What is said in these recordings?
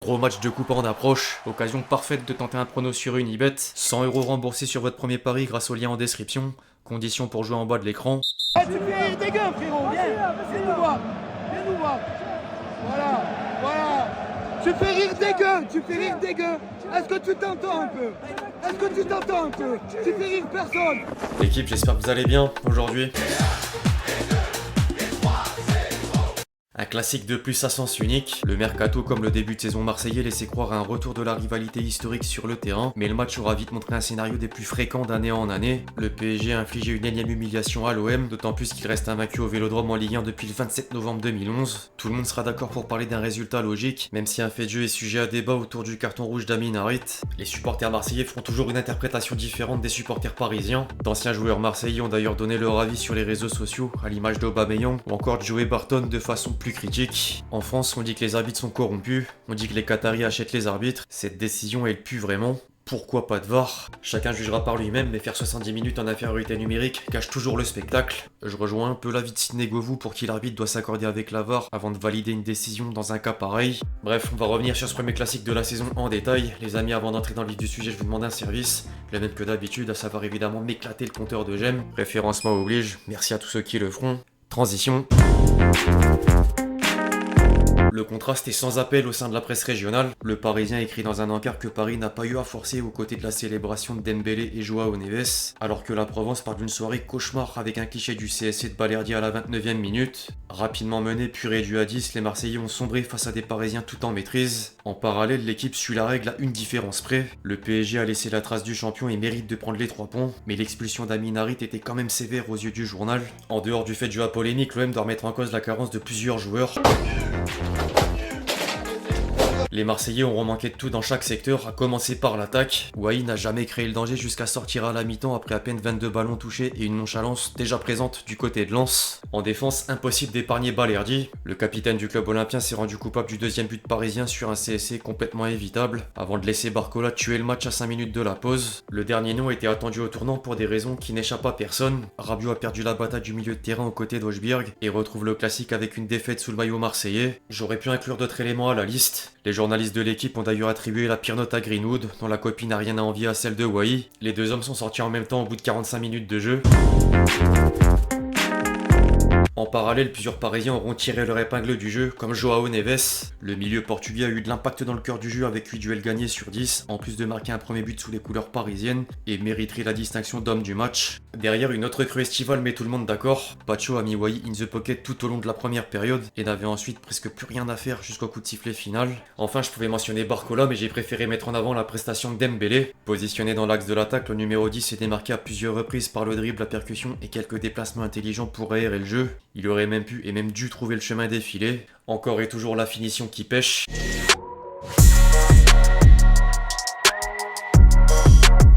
Gros match de coupe en approche, occasion parfaite de tenter un prono sur Unibet, 100 € remboursés sur votre premier pari grâce au lien en description, conditions pour jouer en bas de l'écran. Ah, tu fais des gueux, frérot, viens nous voir, voilà, tu fais rire des gueux, est-ce que tu t'entends un peu, tu fais rire personne. L'équipe, j'espère que vous allez bien aujourd'hui. Un classique de plus à sens unique. Le mercato comme le début de saison marseillais laissait croire à un retour de la rivalité historique sur le terrain, mais le match aura vite montré un scénario des plus fréquents d'année en année. Le PSG a infligé une énième humiliation à l'OM, d'autant plus qu'il reste invaincu au Vélodrome en Ligue 1 depuis le 27 novembre 2011. Tout le monde sera d'accord pour parler d'un résultat logique, même si un fait de jeu est sujet à débat autour du carton rouge d'Amin Harit. Les supporters marseillais feront toujours une interprétation différente des supporters parisiens. D'anciens joueurs marseillais ont d'ailleurs donné leur avis sur les réseaux sociaux, à l'image d'Aubameyang ou encore de Joey Barton de façon plus critique. En France, on dit que les arbitres sont corrompus, on dit que les Qataris achètent les arbitres. Cette décision, elle pue vraiment. Pourquoi pas de VAR? Chacun jugera par lui-même, mais faire 70 minutes en infériorité numérique cache toujours le spectacle. Je rejoins un peu l'avis de Sidney Govou pour qui l'arbitre doit s'accorder avec la VAR avant de valider une décision dans un cas pareil. Bref, on va revenir sur ce premier classique de la saison en détail. Les amis, avant d'entrer dans le vif du sujet, je vous demande un service, le même que d'habitude, à savoir évidemment m'éclater le compteur de j'aime. Référencement oblige, merci à tous ceux qui le feront. Transition. Le contraste est sans appel au sein de la presse régionale. Le Parisien écrit dans un encart que Paris n'a pas eu à forcer aux côtés de la célébration de Dembélé et Joao Neves, alors que la Provence part d'une soirée cauchemar avec un cliché du CSC de Balerdi à la 29e minute. Rapidement mené puis réduit à 10, les Marseillais ont sombré face à des Parisiens tout en maîtrise. En parallèle, l'équipe suit la règle à une différence près. Le PSG a laissé la trace du champion et mérite de prendre les 3 points, mais l'expulsion d'Amin Harit était quand même sévère aux yeux du journal. En dehors du fait de jeu à polémique, l'OM doit remettre en cause la carence de plusieurs joueurs. Les Marseillais auront manqué de tout dans chaque secteur, à commencer par l'attaque. Wai n'a jamais créé le danger jusqu'à sortir à la mi-temps après à peine 22 ballons touchés et une nonchalance déjà présente du côté de Lens. En défense, impossible d'épargner Balerdi. Le capitaine du club olympien s'est rendu coupable du deuxième but parisien sur un CSC complètement évitable, avant de laisser Barcola tuer le match à 5 minutes de la pause. Le dernier nom était attendu au tournant pour des raisons qui n'échappent à personne. Rabiot a perdu la bataille du milieu de terrain aux côtés d'Augsburg et retrouve le classique avec une défaite sous le maillot marseillais. J'aurais pu inclure d'autres éléments à la liste. Les journalistes de l'équipe ont d'ailleurs attribué la pire note à Greenwood, dont la copie n'a rien à envier à celle de Wai. Les deux hommes sont sortis en même temps au bout de 45 minutes de jeu. En parallèle, plusieurs Parisiens auront tiré leur épingle du jeu, comme Joao Neves. Le milieu portugais a eu de l'impact dans le cœur du jeu avec 8 duels gagnés sur 10, en plus de marquer un premier but sous les couleurs parisiennes, et mériterait la distinction d'homme du match. Derrière, une autre crue estivale met tout le monde d'accord. Pacho a mis Wai in the pocket tout au long de la première période, et n'avait ensuite presque plus rien à faire jusqu'au coup de sifflet final. Enfin, je pouvais mentionner Barcola, mais j'ai préféré mettre en avant la prestation de Dembélé. Positionné dans l'axe de l'attaque, le numéro 10 s'est démarqué à plusieurs reprises par le dribble, la percussion et quelques déplacements intelligents pour aérer le jeu. Il aurait même pu et même dû trouver le chemin défilé. Encore et toujours la finition qui pêche.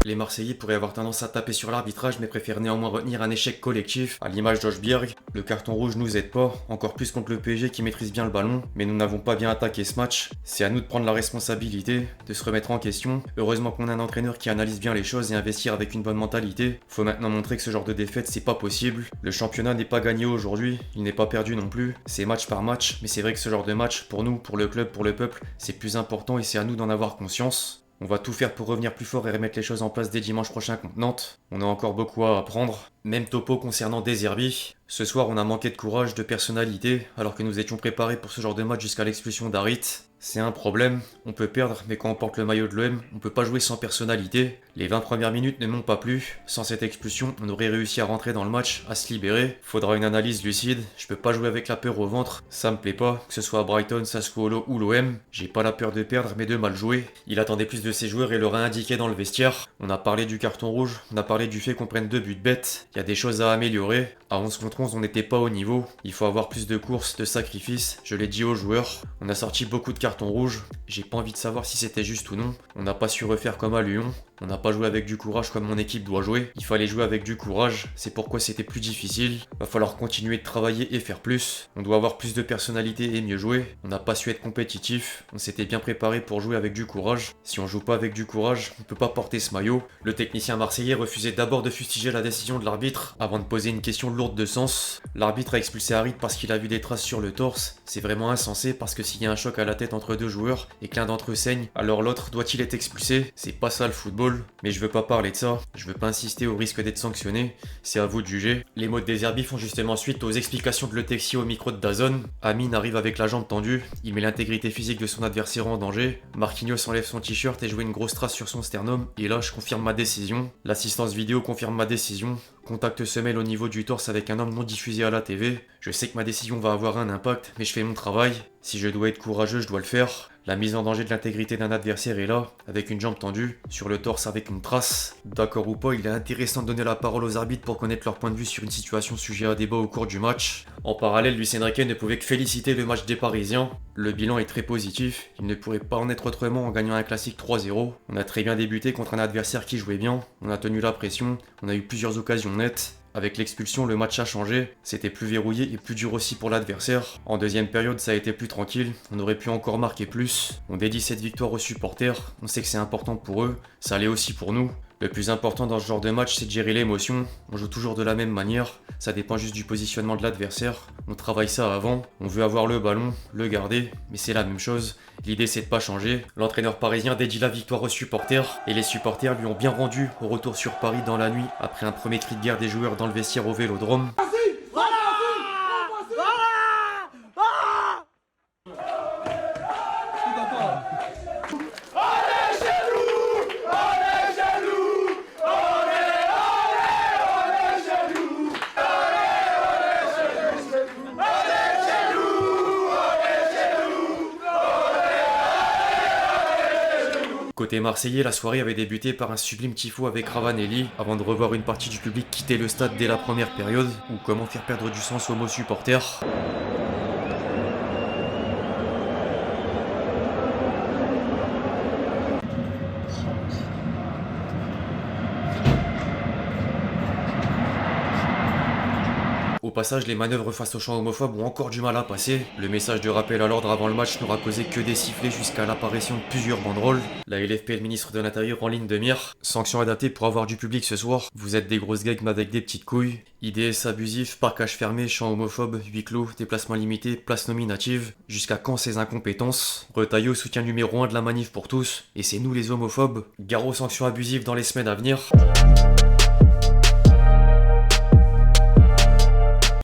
Les Marseillais pourraient avoir tendance à taper sur l'arbitrage, mais préfèrent néanmoins retenir un échec collectif, à l'image d'Augsburg. Le carton rouge nous aide pas, encore plus contre le PSG qui maîtrise bien le ballon, mais nous n'avons pas bien attaqué ce match. C'est à nous de prendre la responsabilité, de se remettre en question. Heureusement qu'on a un entraîneur qui analyse bien les choses et investir avec une bonne mentalité. Faut maintenant montrer que ce genre de défaite, c'est pas possible. Le championnat n'est pas gagné aujourd'hui, il n'est pas perdu non plus. C'est match par match, mais c'est vrai que ce genre de match, pour nous, pour le club, pour le peuple, c'est plus important et c'est à nous d'en avoir conscience. On va tout faire pour revenir plus fort et remettre les choses en place dès dimanche prochain contre Nantes. On a encore beaucoup à apprendre. Même topo concernant De Zerbi. Ce soir, on a manqué de courage, de personnalité, alors que nous étions préparés pour ce genre de match jusqu'à l'expulsion d'Harit. C'est un problème, on peut perdre, mais quand on porte le maillot de l'OM, on peut pas jouer sans personnalité. Les 20 premières minutes ne m'ont pas plu. Sans cette expulsion, on aurait réussi à rentrer dans le match, à se libérer. Faudra une analyse lucide. Je peux pas jouer avec la peur au ventre. Ça me plaît pas, que ce soit Brighton, Sassuolo ou l'OM. J'ai pas la peur de perdre, mais de mal jouer. Il attendait plus de ses joueurs et leur a indiqué dans le vestiaire. On a parlé du carton rouge, on a parlé du fait qu'on prenne 2 buts bêtes. Il y a des choses à améliorer. À 11 contre 11, on n'était pas au niveau. Il faut avoir plus de courses, de sacrifices. Je l'ai dit aux joueurs. On a sorti beaucoup de carton rouge. J'ai pas envie de savoir si c'était juste ou non. On n'a pas su refaire comme à Lyon. On n'a pas joué avec du courage comme mon équipe doit jouer. Il fallait jouer avec du courage. C'est pourquoi c'était plus difficile. Va falloir continuer de travailler et faire plus. On doit avoir plus de personnalité et mieux jouer. On n'a pas su être compétitif. On s'était bien préparé pour jouer avec du courage. Si on joue pas avec du courage, on peut pas porter ce maillot. Le technicien marseillais refusait d'abord de fustiger la décision de l'arbitre avant de poser une question lourde de sens. L'arbitre a expulsé Harit parce qu'il a vu des traces sur le torse. C'est vraiment insensé parce que s'il y a un choc à la tête entre deux joueurs et que l'un d'entre eux saigne, alors l'autre doit-il être expulsé? C'est pas ça le football, mais je veux pas parler de ça, je veux pas insister au risque d'être sanctionné, c'est à vous de juger. Les mots de Deserbi font justement suite aux explications de Le Texi au micro de DAZN. Amine arrive avec la jambe tendue, il met l'intégrité physique de son adversaire en danger, Marquinhos enlève son t-shirt et joue une grosse trace sur son sternum, et là je confirme ma décision. L'assistance vidéo confirme ma décision. Contact semelle au niveau du torse avec un homme non diffusé à la TV. Je sais que ma décision va avoir un impact, mais je fais mon travail. Si je dois être courageux, je dois le faire. La mise en danger de l'intégrité d'un adversaire est là, avec une jambe tendue, sur le torse avec une trace. D'accord ou pas, il est intéressant de donner la parole aux arbitres pour connaître leur point de vue sur une situation sujet à débat au cours du match. En parallèle, Luis Enrique ne pouvait que féliciter le match des Parisiens. Le bilan est très positif, il ne pourrait pas en être autrement en gagnant un classique 3-0. On a très bien débuté contre un adversaire qui jouait bien, on a tenu la pression, on a eu plusieurs occasions nettes. Avec l'expulsion, le match a changé, c'était plus verrouillé et plus dur aussi pour l'adversaire. En deuxième période, ça a été plus tranquille, on aurait pu encore marquer plus. On dédie cette victoire aux supporters, on sait que c'est important pour eux, ça l'est aussi pour nous. Le plus important dans ce genre de match, c'est de gérer l'émotion. On joue toujours de la même manière, ça dépend juste du positionnement de l'adversaire. On travaille ça avant, on veut avoir le ballon, le garder, mais c'est la même chose. L'idée c'est de pas changer. L'entraîneur parisien dédie la victoire aux supporters, et les supporters lui ont bien rendu au retour sur Paris dans la nuit, après un premier cri de guerre des joueurs dans le vestiaire au Vélodrome. Côté marseillais, la soirée avait débuté par un sublime tifo avec Ravanelli, avant de revoir une partie du public quitter le stade dès la première période, ou comment faire perdre du sens aux mots supporters. Au passage, les manœuvres face aux chants homophobes ont encore du mal à passer. Le message de rappel à l'ordre avant le match n'aura causé que des sifflets jusqu'à l'apparition de plusieurs banderoles. La LFP et le ministre de l'Intérieur en ligne de mire. Sanction adaptée pour avoir du public ce soir. Vous êtes des grosses gags mais avec des petites couilles. IDS abusif, parquage fermé, chants homophobes, huis clos, déplacement limité, place nominative. Jusqu'à quand ces incompétences? Retaillot soutien numéro 1 de la manif pour tous. Et c'est nous les homophobes. Gare aux sanctions abusives dans les semaines à venir.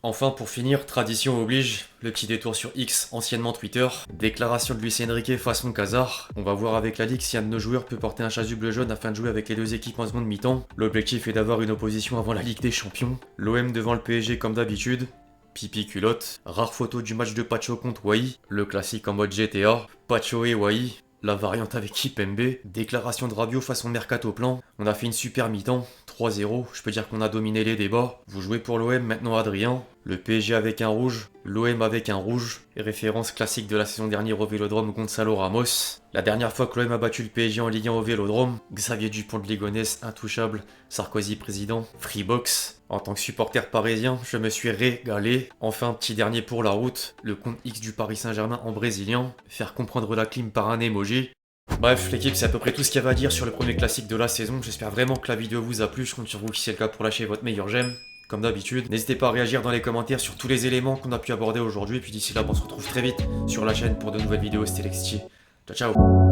Enfin, pour finir, tradition oblige, le petit détour sur X, anciennement Twitter. Déclaration de Luis Enrique façon Casar. On va voir avec la Ligue si un de nos joueurs peut porter un chasuble jaune afin de jouer avec les deux équipes en seconde mi-temps. L'objectif est d'avoir une opposition avant la Ligue des Champions. L'OM devant le PSG comme d'habitude. Pipi culotte. Rare photo du match de Pacho contre Wai. Le classique en mode GTA. Pacho et Wai. La variante avec Kipembe. Déclaration de Rabiot façon Mercato plan. On a fait une super mi-temps. 3-0, je peux dire qu'on a dominé les débats. Vous jouez pour l'OM, maintenant Adrien. Le PSG avec un rouge, l'OM avec un rouge. Et référence classique de la saison dernière au Vélodrome, Gonzalo Ramos. La dernière fois que l'OM a battu le PSG en Ligue 1 au Vélodrome, Xavier Dupont de Ligonnès, intouchable, Sarkozy président, Freebox. En tant que supporter parisien, je me suis régalé. Enfin, petit dernier pour la route, le compte X du Paris Saint-Germain en brésilien. Faire comprendre la clim par un emoji. Bref, l'équipe, c'est à peu près tout ce qu'il y avait à dire sur le premier classique de la saison. J'espère vraiment que la vidéo vous a plu. Je compte sur vous si c'est le cas pour lâcher votre meilleur j'aime. Comme d'habitude, n'hésitez pas à réagir dans les commentaires sur tous les éléments qu'on a pu aborder aujourd'hui. Et puis d'ici là, on se retrouve très vite sur la chaîne pour de nouvelles vidéos. C'était Lexti. Ciao, ciao.